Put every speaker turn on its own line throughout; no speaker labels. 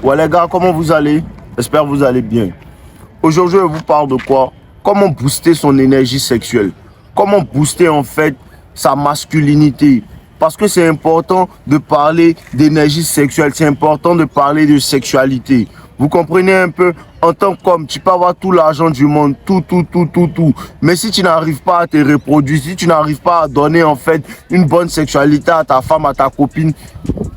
Ouais les gars, comment vous allez? J'espère que vous allez bien. Aujourd'hui, je vous parle de quoi? Comment booster son énergie sexuelle. Comment booster en fait sa masculinité. Parce que c'est important de parler d'énergie sexuelle. C'est important de parler de sexualité. Vous comprenez un peu? En tant qu'homme, tu peux avoir tout l'argent du monde, tout. Mais si tu n'arrives pas à te reproduire, si tu n'arrives pas à donner en fait une bonne sexualité à ta femme, à ta copine,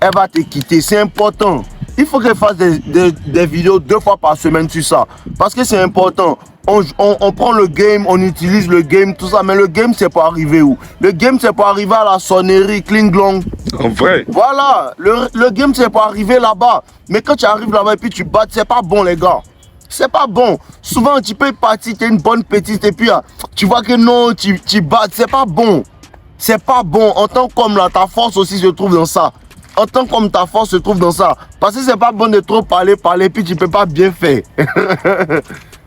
elle va te quitter. C'est important. Il faut qu'elle fasse des vidéos 2 fois par semaine sur ça. Parce que c'est important. On prend le game, on utilise le game, tout ça. Mais le game, c'est pour arriver où? Le game, c'est pour arriver à la sonnerie, cling-glong.
En vrai?
Voilà. Le game, c'est pour arriver là-bas. Mais quand tu arrives là-bas et puis tu battes, c'est pas bon, les gars. C'est pas bon. Souvent, tu peux partir, tu es une bonne petite et puis tu vois que non, tu battes. C'est pas bon. C'est pas bon. En tant qu'homme, là, ta force aussi se trouve dans ça. En tant qu'homme, ta force se trouve dans ça. Parce que c'est pas bon de trop parler, puis tu peux pas bien faire.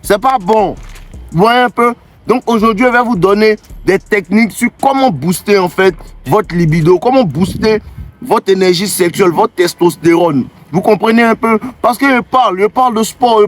C'est pas bon. Vous voyez un peu? Donc aujourd'hui, je vais vous donner des techniques sur comment booster en fait votre libido, comment booster votre énergie sexuelle, votre testostérone. Vous comprenez un peu? Parce que je parle de sport,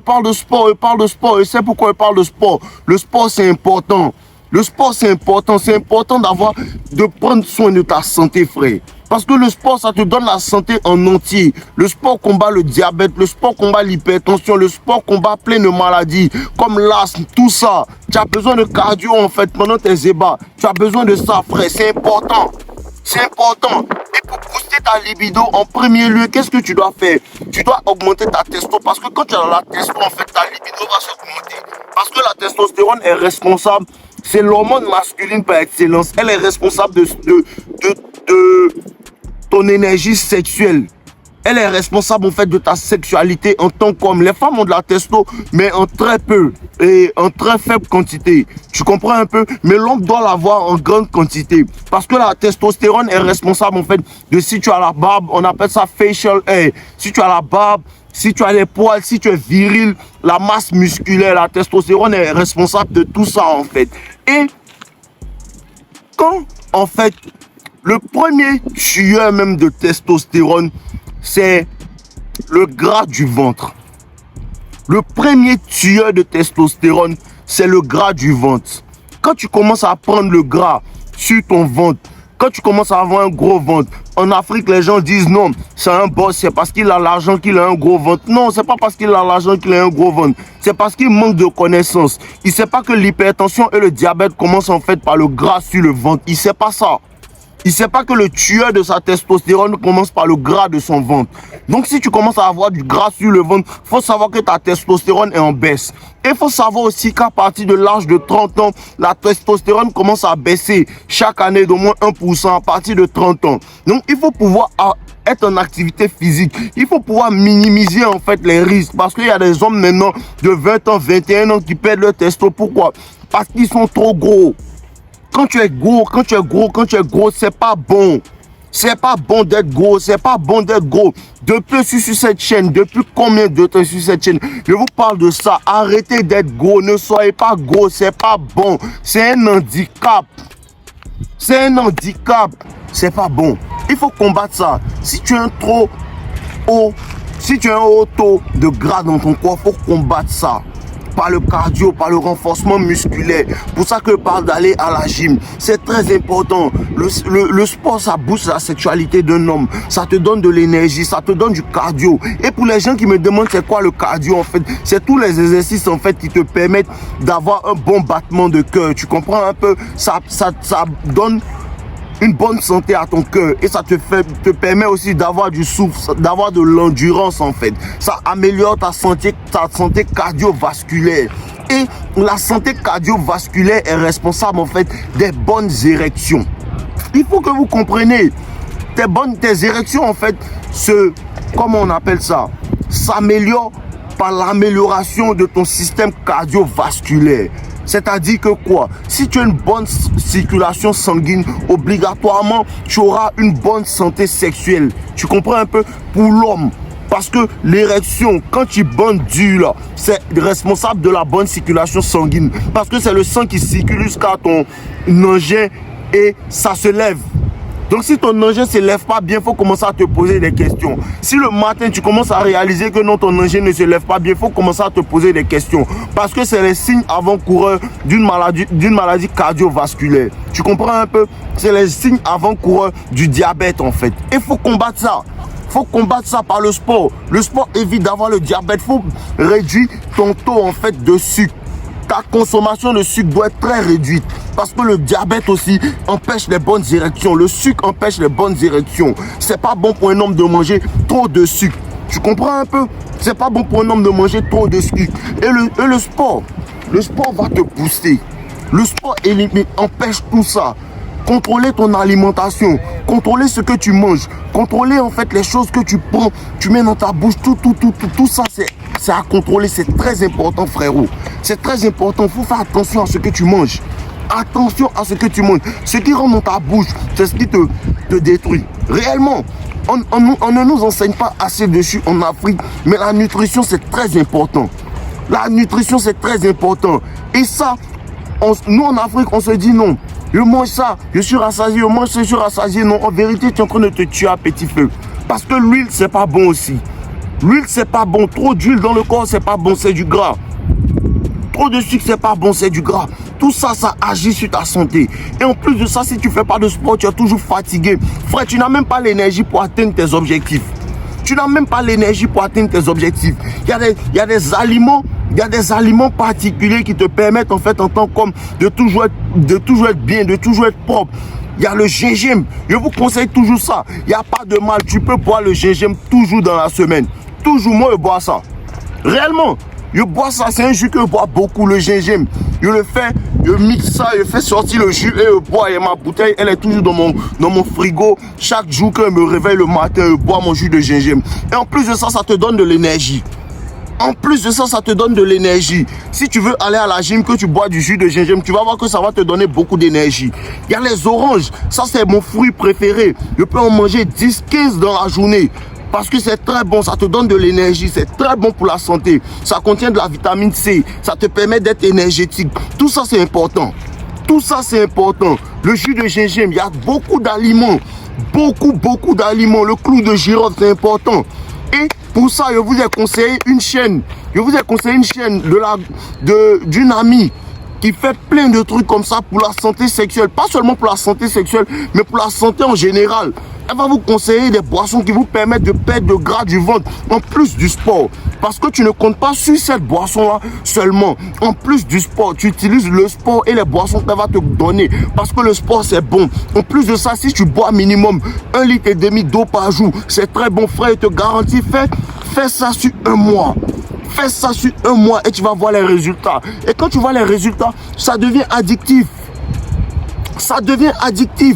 et c'est pourquoi je parle de sport. Le sport, c'est important. Le sport, c'est important. C'est important de prendre soin de ta santé, frère. Parce que le sport, ça te donne la santé en entier. Le sport combat le diabète, le sport combat l'hypertension, le sport combat plein de maladies, comme l'asthme, tout ça. Tu as besoin de cardio, en fait, pendant tes ébats. Tu as besoin de ça, frère. C'est important. C'est important. Et pour booster ta libido, en premier lieu, qu'est-ce que tu dois faire? Tu dois augmenter ta testo. Parce que quand tu as la testo, en fait, ta libido va s'augmenter. Parce que la testostérone est responsable. C'est l'hormone masculine par excellence. Elle est responsable de ton énergie sexuelle. Elle est responsable en fait de ta sexualité en tant qu'homme. Les femmes ont de la testo, mais en très peu et en très faible quantité. Tu comprends un peu? Mais l'homme doit l'avoir en grande quantité. Parce que la testostérone est responsable en fait de si tu as la barbe, on appelle ça facial hair. Si tu as la barbe, si tu as les poils, si tu es viril, la masse musculaire, la testostérone est responsable de tout ça en fait. Et quand en fait, le premier tueur même de testostérone, c'est le gras du ventre. Le premier tueur de testostérone, c'est le gras du ventre. Quand tu commences à prendre le gras sur ton ventre, quand tu commences à avoir un gros ventre, en Afrique, les gens disent non, c'est un boss, c'est parce qu'il a l'argent qu'il a un gros ventre. Non, c'est pas parce qu'il a l'argent qu'il a un gros ventre. C'est parce qu'il manque de connaissances. Il ne sait pas que l'hypertension et le diabète commencent en fait par le gras sur le ventre. Il ne sait pas ça. Il ne sait pas que le tueur de sa testostérone commence par le gras de son ventre. Donc si tu commences à avoir du gras sur le ventre, il faut savoir que ta testostérone est en baisse. Et il faut savoir aussi qu'à partir de l'âge de 30 ans, la testostérone commence à baisser chaque année d'au moins 1% à partir de 30 ans. Donc il faut pouvoir être en activité physique. Il faut pouvoir minimiser en fait les risques. Parce qu'il y a des hommes maintenant de 20 ans, 21 ans qui perdent leur testo. Pourquoi? Parce qu'ils sont trop gros. Quand tu es gros, c'est pas bon. C'est pas bon d'être gros, c'est pas bon d'être gros. Depuis sur cette chaîne, depuis combien de temps sur cette chaîne, je vous parle de ça. Arrêtez d'être gros, ne soyez pas gros, c'est pas bon. C'est un handicap. C'est un handicap. C'est pas bon. Il faut combattre ça. Si tu as un trop haut, si tu as un haut taux de gras dans ton corps, il faut combattre ça. Par le cardio, par le renforcement musculaire. Pour ça que je parle d'aller à la gym. C'est très important. Le sport, ça booste la sexualité d'un homme. Ça te donne de l'énergie, ça te donne du cardio. Et pour les gens qui me demandent c'est quoi le cardio en fait, c'est tous les exercices en fait qui te permettent d'avoir un bon battement de cœur. Tu comprends un peu? Ça donne une bonne santé à ton cœur et ça te permet aussi d'avoir du souffle, d'avoir de l'endurance en fait. Ça améliore ta santé cardiovasculaire. Et la santé cardiovasculaire est responsable en fait des bonnes érections. Il faut que vous compreniez, tes érections en fait, comment on appelle ça, s'améliorent par l'amélioration de ton système cardiovasculaire. C'est-à-dire que quoi? Si tu as une bonne circulation sanguine, obligatoirement, tu auras une bonne santé sexuelle. Tu comprends un peu? Pour l'homme. Parce que l'érection, quand tu bandes dur, là, c'est responsable de la bonne circulation sanguine. Parce que c'est le sang qui circule jusqu'à ton engin et ça se lève. Donc si ton engin ne se lève pas bien, il faut commencer à te poser des questions. Si le matin, tu commences à réaliser que non, ton engin ne se lève pas bien, il faut commencer à te poser des questions. Parce que c'est les signes avant-coureurs d'une maladie cardiovasculaire. Tu comprends un peu? C'est les signes avant-coureurs du diabète en fait. Il faut combattre ça. Il faut combattre ça par le sport. Le sport évite d'avoir le diabète. Il faut réduire ton taux en fait de sucre. Ta consommation de sucre doit être très réduite parce que le diabète aussi empêche les bonnes érections. Le sucre empêche les bonnes érections. C'est pas bon pour un homme de manger trop de sucre. Tu comprends un peu? C'est pas bon pour un homme de manger trop de sucre. Et le sport va te booster. Le sport empêche tout ça. Contrôler ton alimentation, contrôler ce que tu manges, contrôler en fait les choses que tu prends, tu mets dans ta bouche, tout ça c'est à contrôler, c'est très important frérot. C'est très important, il faut faire attention à ce que tu manges. Attention à ce que tu manges. Ce qui rentre dans ta bouche, c'est ce qui te détruit. Réellement, on ne nous enseigne pas assez dessus en Afrique, mais la nutrition c'est très important. La nutrition c'est très important. Et ça, nous en Afrique, on se dit non. Je mange ça, je suis rassasié, je mange ça, je suis rassasié. Non, en vérité, tu es en train de te tuer à petit feu. Parce que l'huile, c'est pas bon aussi. L'huile, c'est pas bon. Trop d'huile dans le corps, c'est pas bon, c'est du gras. Trop de sucre, c'est pas bon, c'est du gras. Tout ça, ça agit sur ta santé. Et en plus de ça, si tu fais pas de sport, tu es toujours fatigué. Frère, tu n'as même pas l'énergie pour atteindre tes objectifs. Tu n'as même pas l'énergie pour atteindre tes objectifs. Il y a des aliments particuliers qui te permettent en fait en tant qu'homme de toujours être bien, de toujours être propre. Il y a le gingembre. Je vous conseille toujours ça. Il n'y a pas de mal. Tu peux boire le gingembre toujours dans la semaine. Toujours, moi je bois ça. Réellement, je bois ça. C'est un jus que je bois beaucoup, le gingembre. Je le fais, je mixe ça, je fais sortir le jus et je bois. Et ma bouteille, elle est toujours dans mon frigo. Chaque jour que je me réveille le matin, je bois mon jus de gingembre. Et en plus de ça, ça te donne de l'énergie. En plus de ça, ça te donne de l'énergie. Si tu veux aller à la gym, que tu bois du jus de gingembre, tu vas voir que ça va te donner beaucoup d'énergie. Il y a les oranges. Ça, c'est mon fruit préféré. Je peux en manger 10, 15 dans la journée. Parce que c'est très bon, ça te donne de l'énergie, c'est très bon pour la santé. Ça contient de la vitamine C, ça te permet d'être énergétique. Tout ça, c'est important. Tout ça, c'est important. Le jus de gingembre, il y a beaucoup d'aliments. Beaucoup d'aliments. Le clou de girofle, c'est important. Et pour ça, je vous ai conseillé une chaîne. Je vous ai conseillé une chaîne d'une amie qui fait plein de trucs comme ça pour la santé sexuelle. Pas seulement pour la santé sexuelle, mais pour la santé en général. Elle va vous conseiller des boissons qui vous permettent de perdre le gras du ventre en plus du sport. Parce que tu ne comptes pas sur cette boisson-là seulement. En plus du sport, tu utilises le sport et les boissons qu'elle va te donner. Parce que le sport, c'est bon. En plus de ça, si tu bois minimum 1,5 litre d'eau par jour, c'est très bon, frère. Je te garantis, fais ça sur un mois. Fais ça sur un mois et tu vas voir les résultats. Et quand tu vois les résultats, ça devient addictif. Ça devient addictif.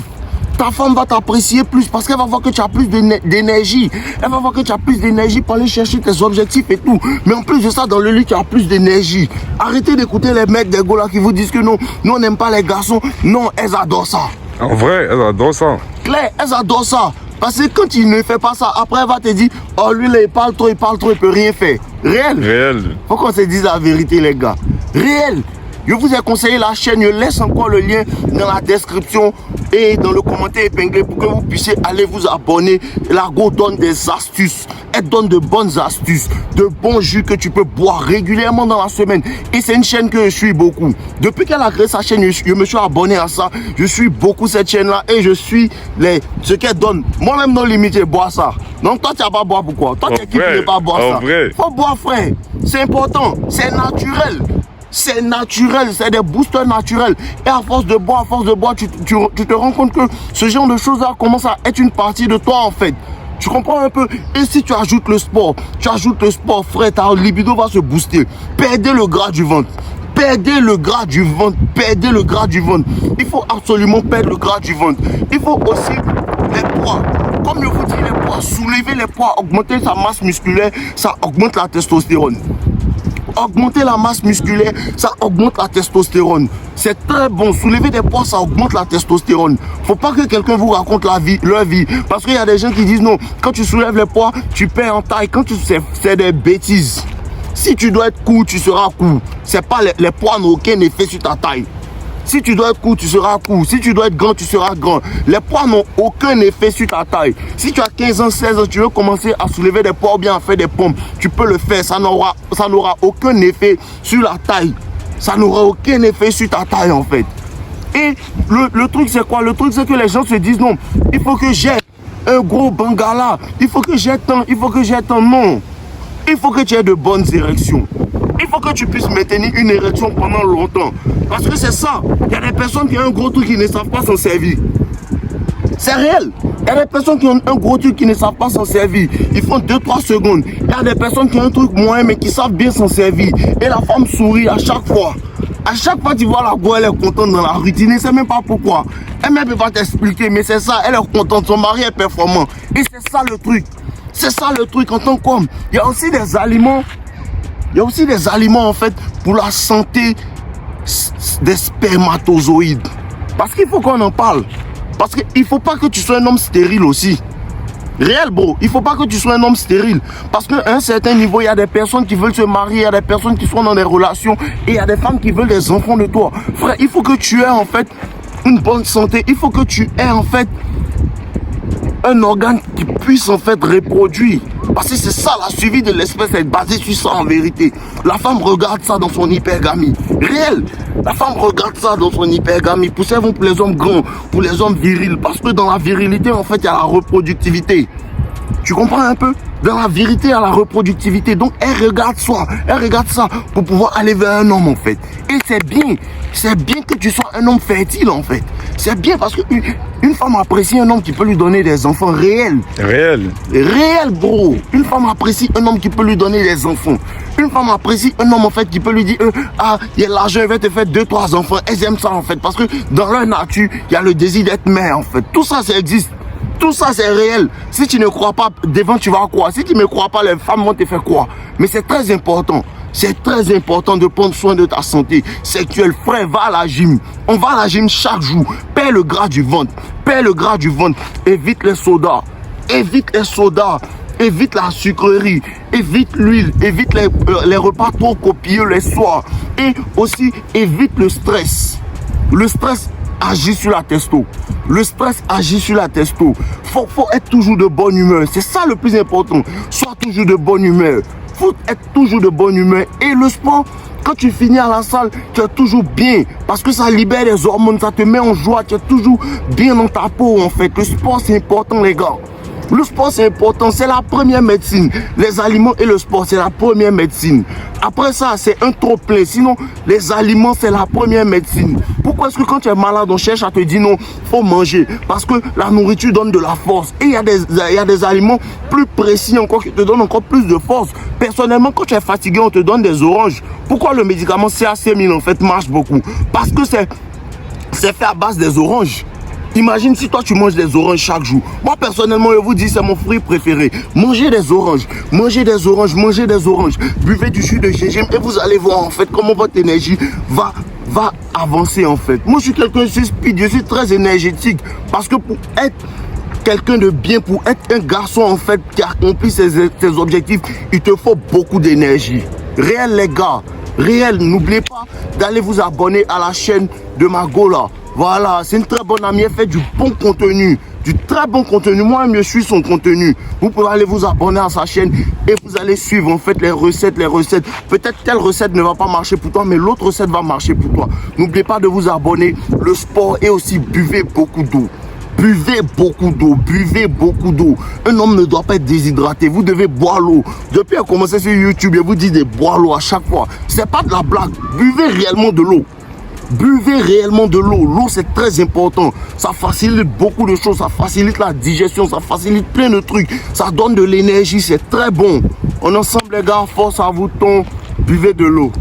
Ta femme va t'apprécier plus parce qu'elle va voir que tu as plus d'énergie. Elle va voir que tu as plus d'énergie pour aller chercher tes objectifs et tout. Mais en plus de ça, dans le lit, tu as plus d'énergie. Arrêtez d'écouter les mecs des gars là qui vous disent que non, nous on n'aime pas les garçons. Non, elles adorent ça.
En vrai, elles adorent ça.
Claire, elles adorent ça. Parce que quand il ne fait pas ça, après elle va te dire, oh lui là, il parle trop, il peut rien faire. Réel.
Réel.
Faut qu'on se dise la vérité les gars. Réel. Je vous ai conseillé la chaîne, je laisse encore le lien dans la description et dans le commentaire épinglé pour que vous puissiez aller vous abonner. La go donne des astuces, elle donne de bonnes astuces, de bons jus que tu peux boire régulièrement dans la semaine. Et c'est une chaîne que je suis beaucoup. Depuis qu'elle a créé sa chaîne, je me suis abonné à ça. Je suis beaucoup cette chaîne-là et je suis ce qu'elle donne. Moi-même non limité, bois ça. Donc toi tu n'as pas boire pourquoi? Toi tu es qui ne pas boire ça? Faut boire frère, c'est important, c'est naturel. C'est naturel, c'est des boosters naturels. Et à force de boire, tu te rends compte que ce genre de choses-là commence à être une partie de toi en fait. Tu comprends un peu? Et si tu ajoutes le sport, frère, ta libido va se booster. Perdez le gras du ventre. Perdez le gras du ventre. Perdez le gras du ventre. Il faut absolument perdre le gras du ventre. Il faut aussi les poids. Comme je vous dis, les poids, soulever les poids, augmenter sa masse musculaire, ça augmente la testostérone. Augmenter la masse musculaire, ça augmente la testostérone. C'est très bon. Soulever des poids, ça augmente la testostérone. Faut pas que quelqu'un vous raconte leur vie. Parce qu'il y a des gens qui disent non, quand tu soulèves les poids, tu perds en taille. C'est des bêtises. Si tu dois être court, tu seras court. C'est pas les poids n'ont aucun effet sur ta taille. Si tu dois être court, tu seras court. Si tu dois être grand, tu seras grand. Les poids n'ont aucun effet sur ta taille. Si tu as 15 ans, 16 ans, tu veux commencer à soulever des poids ou bien à faire des pompes, tu peux le faire. Ça n'aura aucun effet sur la taille. Ça n'aura aucun effet sur ta taille en fait. Et le truc c'est quoi? Le truc c'est que les gens se disent non, il faut que j'ai un gros bangala, il faut que j'ai tant, il faut que j'ai tant. Non, il faut que tu aies de bonnes érections. Il faut que tu puisses maintenir une érection pendant longtemps. Parce que c'est ça. Il y a des personnes qui ont un gros truc qui ne savent pas s'en servir. C'est réel. Il y a des personnes qui ont un gros truc qui ne savent pas s'en servir. Ils font 2-3 secondes. Il y a des personnes qui ont un truc moyen mais qui savent bien s'en servir. Et la femme sourit à chaque fois. À chaque fois tu vois la go, elle est contente dans la rue. Tu ne sais même pas pourquoi. Elle ne peut pas t'expliquer, mais c'est ça. Elle est contente. Son mari est performant. Et c'est ça le truc. C'est ça le truc en tant qu'homme. Il y a aussi des aliments. Il y a aussi des aliments en fait pour la santé des spermatozoïdes. Parce qu'il faut qu'on en parle. Parce qu'il ne faut pas que tu sois un homme stérile aussi. Réel bro, il ne faut pas que tu sois un homme stérile. Parce qu'à un certain niveau, il y a des personnes qui veulent se marier, il y a des personnes qui sont dans des relations et il y a des femmes qui veulent des enfants de toi. Frère, il faut que tu aies en fait une bonne santé. Il faut que tu aies en fait un organe qui puisse en fait reproduire. Parce que c'est ça, la suivi de l'espèce est basée sur ça en vérité. La femme regarde ça dans son hypergamie. Réel. La femme regarde ça dans son hypergamie. Poussez-vous pour les hommes grands, pour les hommes virils. Parce que dans la virilité, en fait, il y a la reproductivité. Tu comprends un peu? Dans la vérité, il y a la reproductivité. Donc, elle regarde ça pour pouvoir aller vers un homme, en fait. Et c'est bien que tu sois un homme fertile, en fait. C'est bien parce qu'une femme apprécie un homme qui peut lui donner des enfants réels.
Réel.
Réel, bro. Une femme apprécie un homme qui peut lui donner des enfants. Une femme apprécie un homme, en fait, qui peut lui dire, il y a l'argent, il va te faire 2-3 enfants. Elles aiment ça, en fait. Parce que dans leur nature, il y a le désir d'être mère, en fait. Tout ça, ça existe. Tout ça, c'est réel. Si tu ne crois pas, devant, tu vas croire. Si tu ne me crois pas, les femmes vont te faire croire. Mais c'est très important. C'est très important de prendre soin de ta santé sexuelle. Frère, va à la gym. On va à la gym chaque jour. Perds le gras du ventre. Perds le gras du ventre. Évite les sodas. Évite les sodas. Évite la sucrerie. Évite l'huile. Évite les repas trop copieux les soirs. Et aussi, évite le stress. Le stress agit sur la testo. Le stress agit sur la testo. Faut être toujours de bonne humeur. C'est ça le plus important. Sois toujours de bonne humeur. Faut être toujours de bonne humeur. Et le sport, quand tu finis à la salle, tu es toujours bien. Parce que ça libère les hormones, ça te met en joie. Tu es toujours bien dans ta peau en fait. Le sport, c'est important les gars. Le sport, c'est important. C'est la première médecine. Les aliments et le sport, c'est la première médecine. Après ça, c'est un trop plein. Sinon, les aliments, c'est la première médecine. Pourquoi est-ce que quand tu es malade, on cherche à te dire non, faut manger? Parce que la nourriture donne de la force. Et il y a des aliments plus précis encore qui te donnent encore plus de force. Personnellement, quand tu es fatigué, on te donne des oranges. Pourquoi le médicament CAC1000 en fait marche beaucoup? Parce que c'est fait à base des oranges. Imagine si toi tu manges des oranges chaque jour. Moi personnellement je vous dis c'est mon fruit préféré. Mangez des oranges, mangez des oranges, mangez des oranges. Buvez du jus de gingembre et vous allez voir en fait comment votre énergie va avancer en fait. Moi je suis quelqu'un de speed, je suis très énergétique. Parce que pour être quelqu'un de bien, pour être un garçon en fait qui accomplit ses objectifs, il te faut beaucoup d'énergie. Réel les gars, réel, n'oubliez pas d'aller vous abonner à la chaîne de Magola. Voilà, c'est une très bonne amie, elle fait du bon contenu, du très bon contenu. Moi, je suis son contenu. Vous pouvez aller vous abonner à sa chaîne et vous allez suivre en fait les recettes. Peut-être telle recette ne va pas marcher pour toi, mais l'autre recette va marcher pour toi. N'oubliez pas de vous abonner. Le sport et aussi buvez beaucoup d'eau. Buvez beaucoup d'eau, buvez beaucoup d'eau. Un homme ne doit pas être déshydraté. Vous devez boire l'eau. Depuis à commencer sur YouTube, je vous dis de boire l'eau à chaque fois. C'est pas de la blague. Buvez réellement de l'eau. Buvez réellement de l'eau. L'eau, c'est très important. Ça facilite beaucoup de choses. Ça facilite la digestion. Ça facilite plein de trucs. Ça donne de l'énergie. C'est très bon. On est ensemble, les gars. Force à vous, ton. Buvez de l'eau.